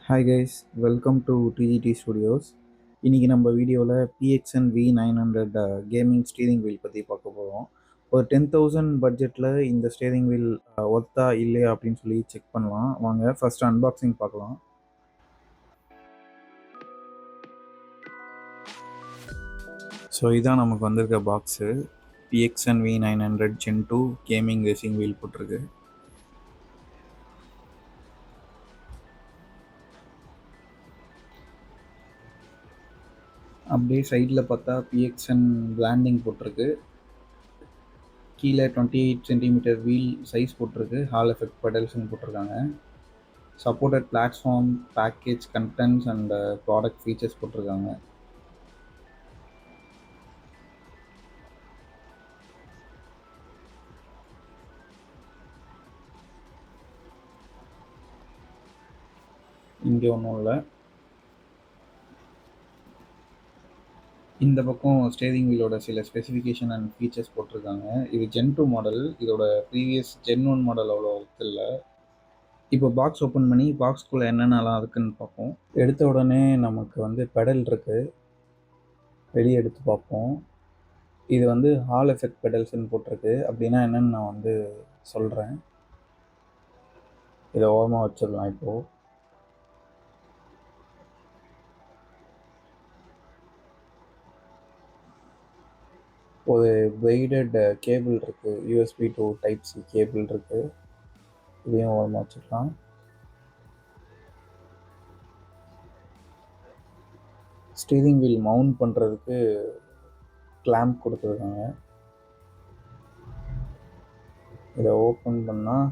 Hi guys, welcome to டிஜிடி studios. இன்றைக்கி நம்ம வீடியோவில் PXN V900 gaming steering wheel பற்றி பார்க்க போகிறோம். ஒரு 10,000 பட்ஜெட்டில் இந்த ஸ்டீரிங் வீல் ஒர்த்தா இல்லையா அப்படின்னு சொல்லி செக் பண்ணலாம். வாங்க ஃபர்ஸ்ட் அன்பாக்சிங் பார்க்கலாம். ஸோ இதான் நமக்கு வந்திருக்க box. PXN V900 Gen 2 gaming racing wheel போட்டிருக்கு. அப்படியே சைடில் பார்த்தா PXN பிராண்டிங் போட்டிருக்கு. கீழே 28 சென்டிமீட்டர் வீல் சைஸ் போட்டிருக்கு. ஹால் எஃபெக்ட் பெடல்ஸ்னு போட்டிருக்காங்க. Supported platform, package contents and product features போட்டிருக்காங்க. இங்கே ஒன்றும் இல்லை. இந்த பக்கம் ஸ்டேரிங் வீலோட சில ஸ்பெசிஃபிகேஷன் அண்ட் ஃபீச்சர்ஸ் போட்டிருக்காங்க. இது Gen 2 மாடல். இதோட ப்ரீவியஸ் Gen 1 மாடல் அவ்வளோ இல்லை. இப்போ பாக்ஸ் ஓப்பன் பண்ணி பாக்ஸ்குள்ளே என்னென்னலாம் இருக்குன்னு பார்ப்போம். எடுத்த உடனே நமக்கு வந்து பெடல் இருக்குது. வெளியே எடுத்து பார்ப்போம். இது வந்து ஹால் எஃபெக்ட் பெடல்ஸ்ன்னு போட்டிருக்கு. அப்படின்னா என்னென்னு நான் வந்து சொல்கிறேன். இதை ஓரமாக வச்சிடலாம். இப்போது ஒரு பிரைடட் கேபிள் இருக்குது. USB to Type-C கேபிள் இருக்குது. இதையும் ஓரமாக வச்சுக்கலாம். ஸ்டீரிங் வீல் மவுண்ட் பண்ணுறதுக்கு கிளாம்ப் கொடுத்துருக்காங்க. இதை ஓப்பன் பண்ணால்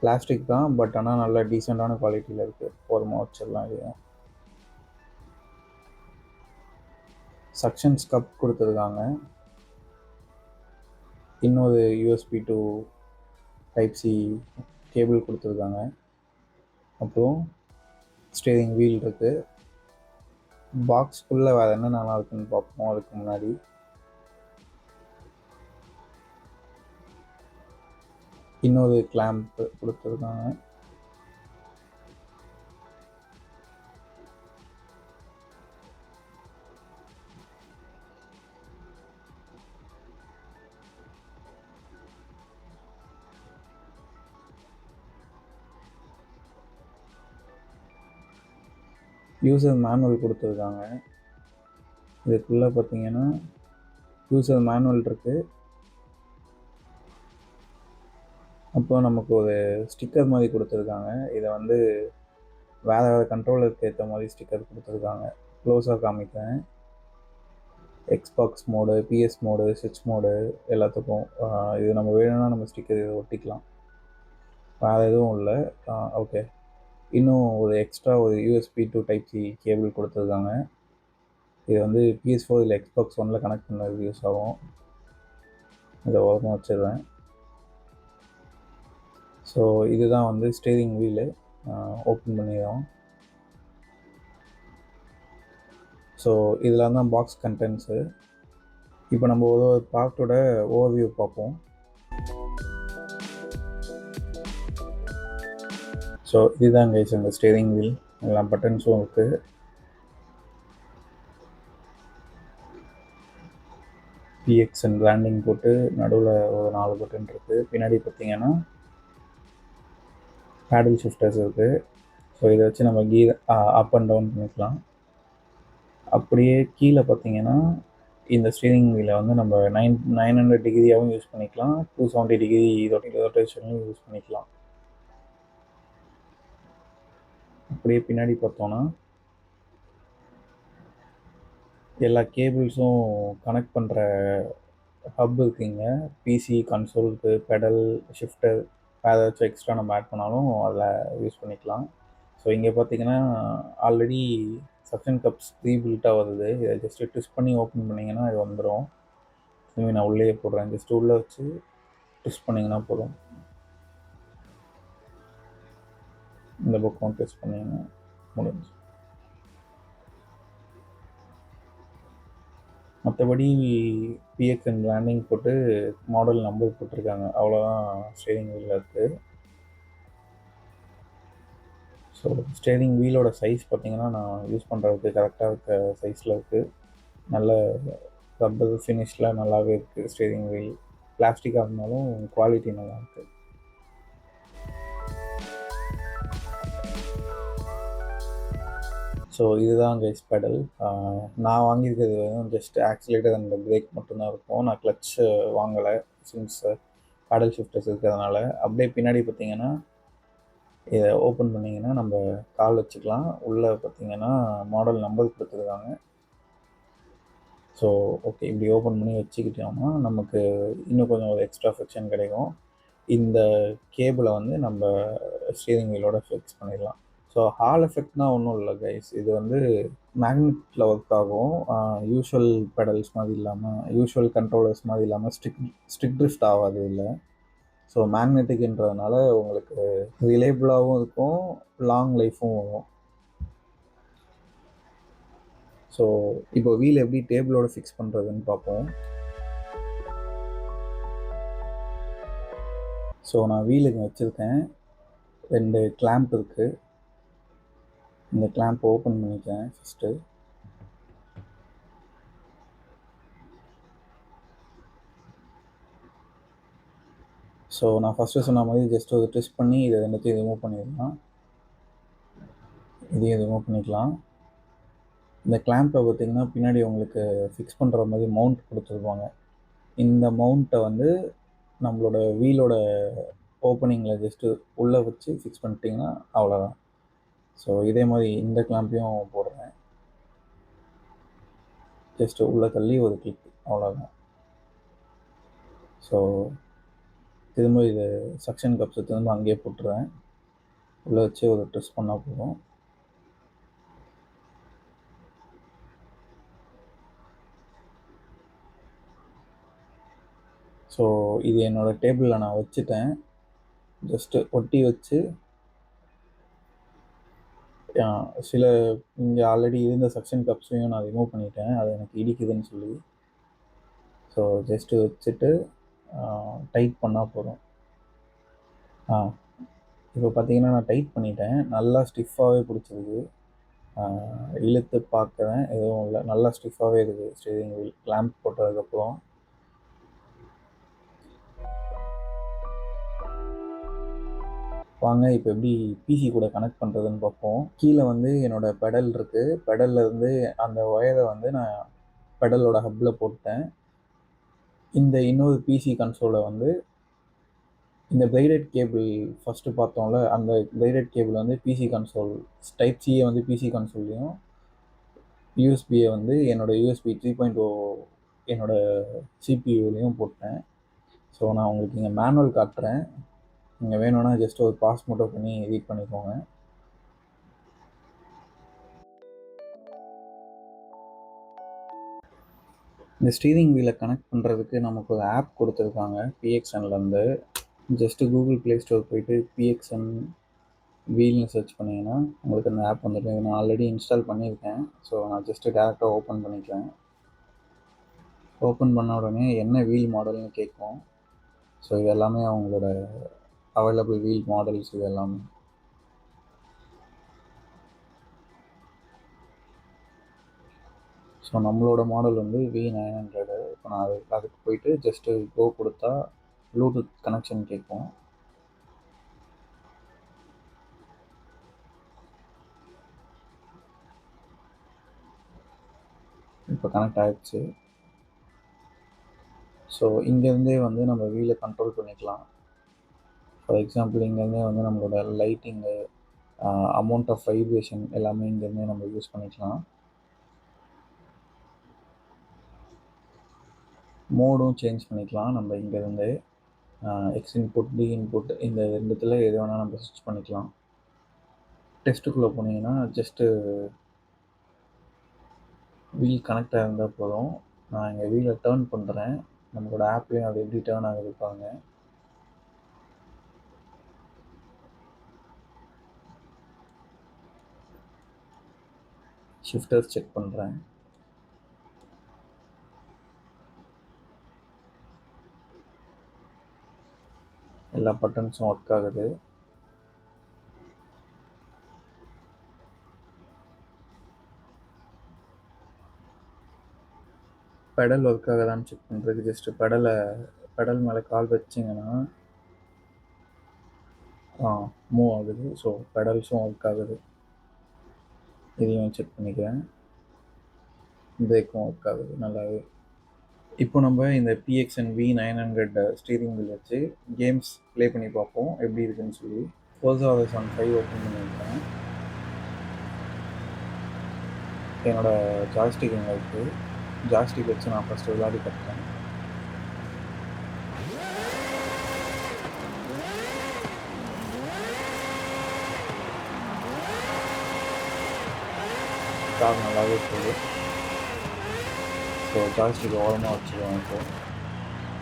பிளாஸ்டிக் தான், பட் ஆனால் நல்ல டீசெண்டான குவாலிட்டியில் இருக்குது. ஓரமாக வச்சிடலாம். இதையும் சக்ஷன்ஸ் கப் கொடுத்துருக்காங்க. இன்னொரு USB to Type-C கேபிள் கொடுத்துருக்காங்க. அப்புறம் ஸ்டீரிங் வீல் இருக்குது. பாக்ஸ்குள்ளே வேறு என்ன நல்லா இருக்குன்னு பார்ப்போம். அதுக்கு முன்னாடி இன்னொரு கிளாம்ப் கொடுத்துருக்காங்க. யூசர் மேனுவல் கொடுத்துருக்காங்க. இதுக்குள்ளே பார்த்தீங்கன்னா யூசர் மேனுவல் இருக்குது. அப்போ நமக்கு ஒரு ஸ்டிக்கர் மாதிரி கொடுத்துருக்காங்க. இதை வந்து வேறு வேறு கண்ட்ரோலருக்கு ஏற்ற மாதிரி ஸ்டிக்கர் கொடுத்துருக்காங்க. க்ளோஸாக காமிக்கிறேன். எக்ஸ்பாக்ஸ் மோடு, PS மோடு, சுவிட்ச் மோடு எல்லாத்துக்கும் இது நம்ம வேணும்னா நம்ம ஸ்டிக்கர் இதை ஒட்டிக்கலாம். வேறு எதுவும் இல்லை. ஓகே. இன்னும் ஒரு எக்ஸ்ட்ரா ஒரு USB to Type-C கேபிள் கொடுத்துருக்காங்க. இது வந்து PS4 இல்லை Xbox Oneல கனெக்ட் பண்ணது யூஸ் ஆகும். இதை ஓரமாக வச்சிடுறேன். ஸோ இதுதான் வந்து ஸ்டீரிங் வீலு. ஓப்பன் பண்ணிடுறோம். ஸோ இதில் தான் பாக்ஸ் கண்டென்ட்ஸு. இப்போ நம்ம ஒரு பார்ட்டோட ஓவர்வியூ பார்ப்போம். ஸோ இதுதான் கைஸ் இந்த ஸ்டீரிங் வீல். எல்லா பட்டன்ஸும் இருக்குது. PXN பிராண்டிங் போட்டு நடுவில் ஒரு 4 பட்டன் இருக்குது. பின்னாடி பார்த்தீங்கன்னா பேடல் ஷிஃப்டர்ஸ் இருக்குது. ஸோ இதை வச்சு நம்ம கீர் அப் அண்ட் டவுன் பண்ணிக்கலாம். அப்படியே கீழே பார்த்தீங்கன்னா இந்த ஸ்டீரிங் வீலை வந்து நம்ம 900 டிகிரியாகவும் யூஸ் பண்ணிக்கலாம். 270 டிகிரி ரொட்டேஷன்லையும் யூஸ் பண்ணிக்கலாம். அப்படியே பின்னாடி பார்த்தோன்னா எல்லா கேபிள்ஸும் கனெக்ட் பண்ணுற ஹப் இருக்குங்க. PC கன்சோலுக்கு, பெடல், ஷிஃப்டர் வேறு ஏதாச்சும் எக்ஸ்ட்ரா நம்ம ஆட் பண்ணாலும் அதில் யூஸ் பண்ணிக்கலாம். ஸோ இங்கே பார்த்தீங்கன்னா ஆல்ரெடி சக்ஷன் கப்ஸ் ப்ரீ பில்ட்டாக வருது. இதை ஜஸ்ட்டு ட்விஸ்ட் பண்ணி ஓப்பன் பண்ணிங்கன்னா இது வந்துடும். திரும்பி நான் உள்ளே போடுறேன். ஜஸ்ட்டு உள்ளே வச்சு ட்விஸ்ட் பண்ணிங்கன்னா போதும். இந்த பக்கம் ட்விஸ்ட் பண்ணிங்கன்னா முடிஞ்சு. மற்றபடி பிஎக்ஸ்என் பிராண்டிங் போட்டு மாடல் நம்பர் போட்டிருக்காங்க, அவ்வளோதான் ஸ்டேரிங் வீலில் இருக்குது. ஸோ ஸ்டேரிங் வீலோட சைஸ் பார்த்தீங்கன்னா நான் யூஸ் பண்ணுறதுக்கு கரெக்டாக இருக்க சைஸில் இருக்குது. நல்ல ரப்பர் ஃபினிஷில் நல்லாவே இருக்குது ஸ்டேரிங் வீல். பிளாஸ்டிக்காக இருந்தாலும் குவாலிட்டி நல்லாயிருக்கு. ஸோ இதுதான் கைஸ் பெடல். நான் வாங்கியிருக்கிறது ஜஸ்ட் ஆக்சிலேட்டர் அண்ட் பிரேக் மட்டும்தான் இருக்கும். நான் கிளச் வாங்கலை, சின்ஸ் பேடல் ஷிஃப்டர்ஸ் இருக்கிறதுனால. அப்படியே பின்னாடி பார்த்தீங்கன்னா இதை ஓப்பன் பண்ணிங்கன்னா நம்ம கால் வச்சுக்கலாம். உள்ளே பார்த்தீங்கன்னா மாடல் நம்பர் கொடுத்துருக்காங்க. ஸோ ஓகே, இப்படி ஓப்பன் பண்ணி வச்சுக்கிட்டோம்னா நமக்கு இன்னும் கொஞ்சம் ஒரு எக்ஸ்ட்ரா ஃபிக்ஷன் கிடைக்கும். இந்த கேபிளை வந்து நம்ம ஸ்டீரிங் வீலோட ஃபிக்ஸ் பண்ணிடலாம். ஸோ ஹால் எஃபெக்ட்னால் ஒன்றும் இல்லை கைஸ், இது வந்து மேக்னெட்டில் ஒர்க் ஆகும். யூஷுவல் பெடல்ஸ் மாதிரி இல்லாமல், யூஷுவல் கண்ட்ரோலர்ஸ் மாதிரி இல்லாமல் ஸ்டிக் ட்ரிஃப்ட் ஆகாது இல்லை. ஸோ மேக்னெட்டிக்ன்றதுனால உங்களுக்கு ரிலேபிளாகவும் இருக்கும், லாங் லைஃப்பும் வரும். ஸோ இப்போ வீல் எப்படி டேபிளோட ஃபிக்ஸ் பண்ணுறதுன்னு பார்ப்போம். ஸோ நான் வீலுக்கு வச்சுருக்கேன், 2 கிளாம்ப் இருக்குது. இந்த கிளாம்ப் ஓப்பன் பண்ணிக்கிறேன் ஃபஸ்ட்டு. ஸோ நான் ஃபஸ்ட்டு சொன்ன மாதிரி ஜஸ்ட் ஒரு ட்விஸ்ட் பண்ணி இதை ரெண்டுத்தையும் ரிமூவ் பண்ணிடலாம். இதையும் ரிமூவ் பண்ணிக்கலாம். இந்த கிளாம்பில் பார்த்திங்கன்னா பின்னாடி உங்களுக்கு ஃபிக்ஸ் பண்ணுற மாதிரி மவுண்ட் கொடுத்துருப்பாங்க. இந்த மவுண்ட்டை வந்து நம்மளோட வீலோட ஓப்பனிங்கில் ஜஸ்ட்டு உள்ளே வச்சு ஃபிக்ஸ் பண்ணிட்டிங்கன்னா அவ்வளோதான். ஸோ இதே மாதிரி இந்த கிளாம்பையும் போடுறேன். ஜஸ்ட்டு உள்ளே தள்ளி ஒரு கிளிக், அவ்வளோதான். ஸோ திரும்ப இது சக்ஷன் கப்ஸை திரும்ப அங்கேயே போட்டுருவேன். உள்ளே வச்சு ஒரு ட்ரெஸ் பண்ணால் போதும். ஸோ இது என்னோடய டேபிளில் நான் வச்சுட்டேன். ஜஸ்ட்டு ஒட்டி வச்சு சில இங்கே ஆல்ரெடி இருந்த சக்ஷன் கப்ஸையும் நான் ரிமூவ் பண்ணிட்டேன், அது எனக்கு இடிக்குதுன்னு சொல்லி. ஸோ ஜஸ்ட்டு வச்சுட்டு டைட் பண்ணால் போதும். இப்போ பார்த்தீங்கன்னா நான் டைட் பண்ணிட்டேன், நல்லா ஸ்டிஃபாகவே பிடிச்சிருக்கு. இழுத்து பார்க்குறேன், எதுவும் இல்லை, நல்லா ஸ்டிஃபாகவே இருக்குது ஸ்டீரிங் வீல் கிளாம்ப் போட்டதுக்கப்புறம். வாங்க இப்போ எப்படி பிசி கூட கனெக்ட் பண்ணுறதுன்னு பார்ப்போம். கீழே வந்து என்னோடய பெடல் இருக்குது. பெடலில் இருந்து அந்த ஒயரை வந்து நான் பெடலோட ஹப்பில் போட்டேன். இந்த இன்னொரு பிசி கன்சோலை வந்து இந்த பிரைடட் கேபிள் ஃபஸ்ட்டு பார்த்தோம்ல, அந்த பிரைடட் கேபிள் வந்து பிசி கன்சோல் டைப் சியை வந்து பிசி கன்சோல்லையும், யூஎஸ்பியை வந்து என்னோடய யூஎஸ்பி 3.0 என்னோடய சிபியூலையும் போட்டேன். ஸோ நான் உங்களுக்கு இங்கே மேனுவல் காட்டுறேன், நீங்கள் வேணும்னா ஜஸ்ட் ஒரு பாஸ் மட்டும் பண்ணி ரீட் பண்ணிக்கோங்க. இந்த ஸ்டீரிங் வீலை கனெக்ட் பண்ணுறதுக்கு நமக்கு ஒரு ஆப் கொடுத்துருக்காங்க பிஎக்ஸ்என்லேருந்து. ஜஸ்ட்டு கூகுள் ப்ளே ஸ்டோர் போய்ட்டு பிஎக்ஸ்என் வீல்னு சர்ச் பண்ணிங்கன்னா உங்களுக்கு அந்த ஆப் வந்துட்டு நான் ஆல்ரெடி இன்ஸ்டால் பண்ணியிருக்கேன். ஸோ நான் ஜஸ்ட்டு டேரெக்டாக ஓப்பன் பண்ணிக்கிறேன். ஓப்பன் பண்ண உடனே என்ன வீல் மாடல்னு கேட்கும். ஸோ இது எல்லாமே அவங்களோட அவைலபிள் வீல் மாடல்ஸ் இது எல்லாமே. ஸோ நம்மளோட மாடல் வந்து V900. இப்போ நான் அதுக்கு போயிட்டு ஜஸ்ட்டு கோ கொடுத்தா ப்ளூடூத் கனெக்ஷன் கேட்கும். இப்போ கனெக்ட் ஆகிடுச்சு. ஸோ இங்கேருந்தே வந்து நம்ம வீலை கண்ட்ரோல் பண்ணிக்கலாம். ஃபார் எக்ஸாம்பிள் இங்கேருந்தே வந்து நம்மளோட லைட்டிங்கு, அமௌண்ட் ஆஃப் வைப்ரேஷன் எல்லாமே இங்கேருந்தே நம்ம யூஸ் பண்ணிக்கலாம். மோடும் சேஞ்ச் பண்ணிக்கலாம் நம்ம இங்கேருந்து. எக்ஸ் இன்புட், டி இன்புட் இந்த ரெண்டுத்தில் எது வேணால் நம்ம ஸ்விட்ச் பண்ணிக்கலாம். டெஸ்ட்டுக்குள்ளே போனீங்கன்னா ஜஸ்ட்டு வீல் கனெக்ட் ஆகிருந்தால் போதும். நான் இங்கே வீலை டேர்ன் பண்ணுறேன், நம்மளோட ஆப்லேயும் அது எப்படி டேர்ன் ஆகுது பாருங்க. ஷிஃப்டர்ஸ் செக் பண்ணுறேன். எல்லா பட்டன்ஸும் ஒர்க் ஆகுது. பெடல் ஒர்க் ஆகுதான்னு செக் பண்ணுறதுக்கு ஜஸ்ட்டு பெடல் மேலே கால் வச்சிங்கன்னா மூவ் ஆகுது. ஸோ பெடல்ஸும் ஒர்க் ஆகுது. இதையும் செக் பண்ணிக்கிறேன். பிரேக்கும் ஒர்க் ஆகுது நல்லாவே. இப்போ நம்ம இந்த PXN V900 ஸ்டீரிங் வீல் வச்சு கேம்ஸ் ப்ளே பண்ணி பார்ப்போம் எப்படி இருக்குன்னு சொல்லி. Forza Horizon 5 ஓப்பன் பண்ணியிருக்கேன். என்னோடய ஜாய்ஸ்டிக் எங்கே இருக்குது, ஜாய்ஸ்டிக் வச்சு நான் ஃபஸ்ட்டு விளையாடி கற்றுட்டேன். கார் நல்லாவே போகுது. ஸோ ஜாய்ஸ்டிக் ஓரமாக வச்சுருவோம்.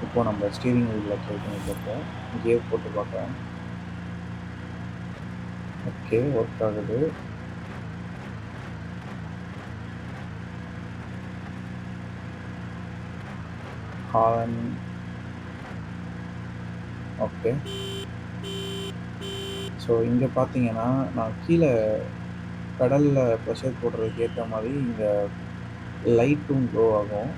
இப்போ நம்ம ஸ்டீரிங் வீலில் ட்ரை பண்ணி பார்ப்போம். கியர் போட்டு பார்ப்பேன். ஓகே, ஒர்க் ஆகுது. Horn okay. ஸோ இங்கே பார்த்தீங்கன்னா நான் கீழே பெடலில் ப்ரெஷர் போடுறதுக்கு ஏற்ற மாதிரி இங்கே லைட்டும் க்ளோ ஆகும்.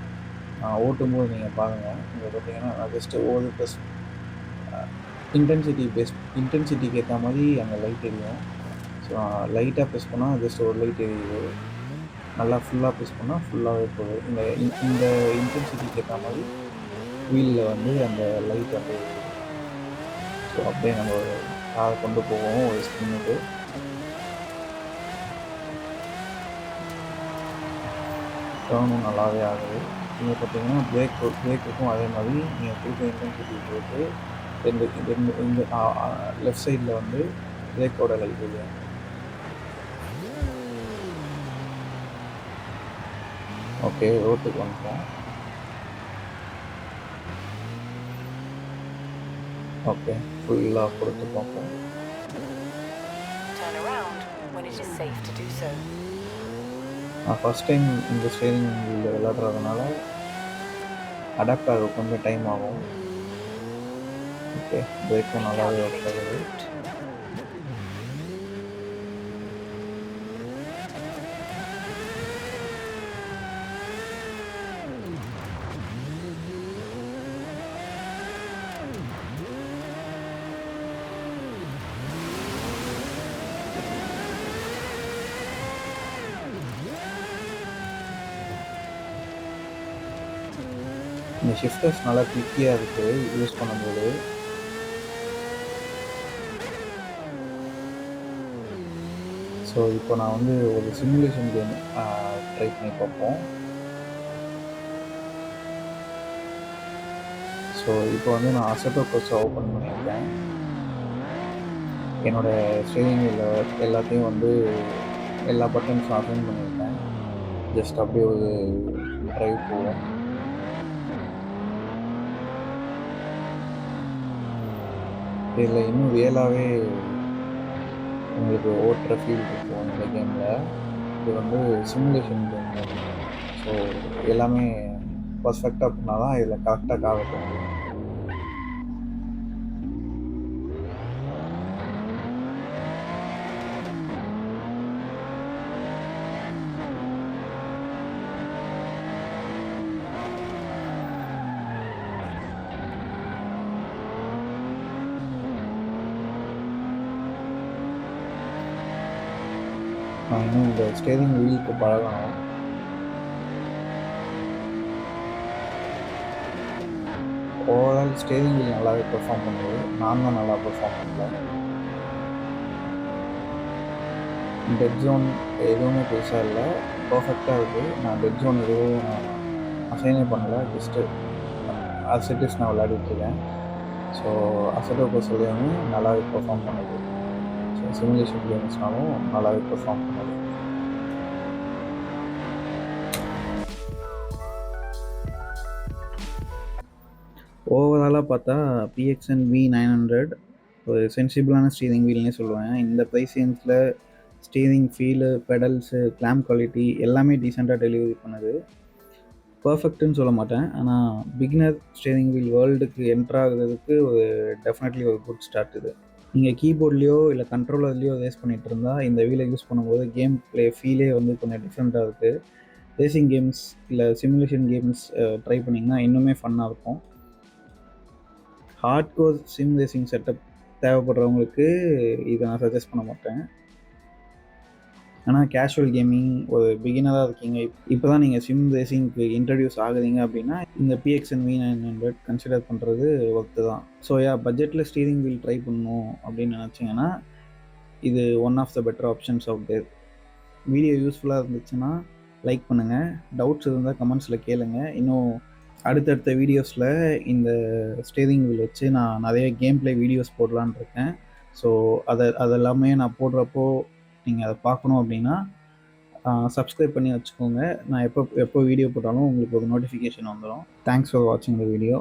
நான் ஓட்டும்போது நீங்கள் பாருங்கள். இங்கே பார்த்தீங்கன்னா நான் ஜஸ்ட்டு ஒரு ப்ளஸ் இன்டென்சிட்டிக்கு ஏற்ற மாதிரி அங்கே லைட் எரியும். ஸோ லைட்டாக ப்ரெஸ் பண்ணால் ஜஸ்ட் ஒரு லைட் எரியுது. நல்லா ஃபுல்லாக ப்ரெஸ் பண்ணால் ஃபுல்லாகவே போகுது. இந்த இன்டென்சிட்டிக்கு ஏற்ற மாதிரி வீலில் வந்து அந்த லைட் வந்து எரியுது. ஸோ அப்படியே நம்ம காரை கொண்டு போவோம் ஒரு ஸ்பின்னுக்கு. டர்னும் நல்லாவே ஆகுது. இங்கே பார்த்தீங்கன்னா பிரேக்குக்கும் அதே மாதிரி நீங்கள் கொடுக்குற இன்டென்சிட்டி போட்டு இந்த லெஃப்ட் சைடில் வந்து பிரேக்கோட லைட் இல்லை. ஓகே, ரோட்டுக்கு வந்துட்டோம். ஓகே, ஃபுல்லாக கொடுத்து பார்ப்போம். நான் ஃபஸ்ட் டைம் இந்த ஸ்டீரிங் வீலில் விளையாடுறதுனால அடாப்ட் ஆக கொஞ்சம் டைம் ஆகும். ஓகே, பிரேக்கும் நல்லாவே ஒர்க் ஆகுது. இந்த ஷிஃப்டர்ஸ் நல்லா குவிக்கியாக இருக்குது யூஸ் பண்ணும்போது. ஸோ இப்போ நான் வந்து ஒரு சிமுலேஷன் கேம் ட்ரை பண்ணி பார்ப்போம். ஸோ இப்போ வந்து நான் அசட்டோ கோர்ஸை ஓப்பன் பண்ணியிருக்கேன். என்னோடய ஸ்டீரிங் வீலில் எல்லாத்தையும் வந்து எல்லா பட்டன்ஸும் அசைன் பண்ணியிருக்கேன். ஜஸ்ட் அப்படியே ஒரு ட்ரைவ் போவோம். இதில் இன்னும் ரியலாகவே உங்களுக்கு ஓட்டுற ஃபீல் இருக்கும் இந்த கேமில். இது வந்து சிமுலேஷன் கேம். ஸோ எல்லாமே பர்ஃபெக்டாக பண்ணால் தான் இதில் கரெக்டாக கார் ஓட்ட முடியும். நான் இன்னும் இந்த ஸ்டீரிங் வீலுக்கு பழகணும். ஓவரால் ஸ்டீரிங் வீல் நல்லாவே பெர்ஃபார்ம் பண்ணுது. நான் தான் நல்லா பெர்ஃபார்ம் பண்ணல. டெட் ஜோன் எதுவுமே பெருசாக இல்லை, பர்ஃபெக்டாக இருக்குது. நான் டெட் ஜோன் எதுவும் அசைனே பண்ணல. ஜஸ்ட்டு அசட்டிஸ் நான் விளையாடிட்டுருக்கேன். ஸோ அசட்டோ கோர்ஸ்லையுமே நல்லாவே பெர்ஃபார்ம் பண்ணுது. ஸோ சிமுலேஷன் கேம்ஸ்னாலும் நல்லாவே பெர்ஃபார்ம் பண்ணுது. ஓவராலாக பார்த்தா PXN V900 ஒரு சென்சிபிளான ஸ்டீரிங் வீல்னே சொல்லுவேன். இந்த ப்ரைஸ் ரேஞ்சில் steering feel, petals, clamp quality எல்லாமே டீசெண்டாக டெலிவரி பண்ணுது. பெர்ஃபெக்ட்டுன்னு சொல்ல மாட்டேன். ஆனா பிகினர் ஸ்டீரிங் வீல் வேர்ல்டுக்கு என்டர் ஆகுறதுக்கு ஒரு டெஃபினெட்லி ஒரு குட் ஸ்டார்ட் இது. நீங்கள் கீபோர்ட்லேயோ இல்லை கண்ட்ரோலர்லேயோ ரேஸ் பண்ணிகிட்டு இருந்தால் இந்த வீலை யூஸ் பண்ணும்போது கேம் ப்ளே ஃபீலே வந்து கொஞ்சம் டிஃப்ரெண்ட்டாக இருக்குது. ரேசிங் கேம்ஸ் இல்லை சிமுலேஷன் கேம்ஸ் ட்ரை பண்ணிங்கன்னா இன்னுமே ஃபன்னாக இருக்கும். ஹார்ட்கோர் சிம் ரேசிங் செட்டப் தேவைப்படுறவங்களுக்கு இதை நான் சஜஸ்ட் பண்ண மாட்டேன். ஆனால் கேஷுவல் கேமிங் ஒரு பிகினராக இருக்கீங்க, இப்போ தான் நீங்கள் சிம் ரேசிங்க்கு இன்ட்ரடியூஸ் ஆகுறீங்க அப்படின்னா இந்த PXN V900 கன்சிடர் பண்ணுறது ஒர்த்து தான். ஸோ பட்ஜெட்டில் ஸ்டீரிங் வீல் ட்ரை பண்ணணும் அப்படின்னு நினச்சிங்கன்னா இது one of the better options out there. Video யூஸ்ஃபுல்லாக இருந்துச்சுன்னா லைக் பண்ணுங்கள், டவுட்ஸ் இருந்தால் கமெண்ட்ஸில் கேளுங்கள். இன்னும் அடுத்தடுத்த வீடியோஸில் இந்த ஸ்டீரிங் வீல் வச்சு நான் நிறைய கேம் ப்ளே வீடியோஸ் போடலான்னு இருக்கேன். ஸோ அதெல்லாமே நான் போடுறப்போ நீங்கள் அதை பார்க்கணும் அப்படின்னா சப்ஸ்கிரைப் பண்ணி வச்சுக்கோங்க. நான் எப்போ வீடியோ போட்டாலும் உங்களுக்கு ஒரு நோட்டிஃபிகேஷன் வந்துடும். தேங்க்ஸ் ஃபார் வாட்சிங் த வீடியோ.